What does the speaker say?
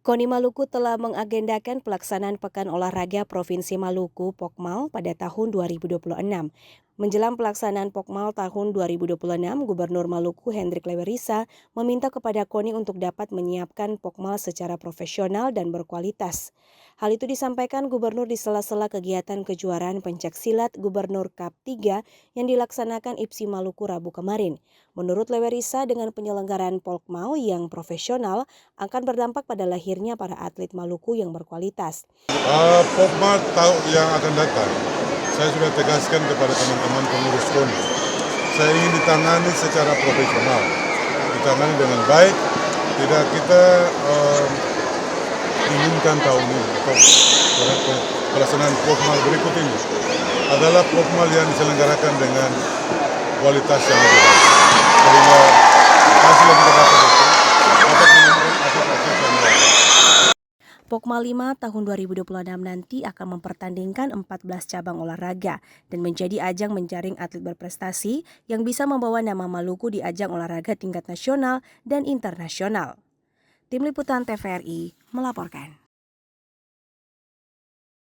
KONI Maluku telah mengagendakan pelaksanaan Pekan Olahraga Provinsi Maluku (Pokmal) pada tahun 2026. Menjelang pelaksanaan Pokmal tahun 2026, Gubernur Maluku Hendrik Lewerisa meminta kepada KONI untuk dapat menyiapkan Pokmal secara profesional dan berkualitas. Hal itu disampaikan Gubernur di sela-sela kegiatan kejuaraan pencaksilat Gubernur Cup 3 yang dilaksanakan IPSI Maluku Rabu kemarin. Menurut Lewerisa, dengan penyelenggaraan Pokmal yang profesional akan berdampak pada lahirnya para atlet Maluku yang berkualitas. Pokmal tahun yang akan datang, saya sudah tegaskan kepada teman-teman pengurus KONI. Saya ingin ditangani secara profesional, ditangani dengan baik. Tidak kita inginkan tahun ini atau pelaksanaan Pokmal berikut ini adalah Pokmal yang diselenggarakan dengan kualitas yang lebih baik. Sehingga hasil yang kita dapat itu dapat menemukan atlet-atlet yang baik. Pokmal 5 tahun 2026 nanti akan mempertandingkan 14 cabang olahraga dan menjadi ajang menjaring atlet berprestasi yang bisa membawa nama Maluku di ajang olahraga tingkat nasional dan internasional. Tim Liputan TVRI melaporkan.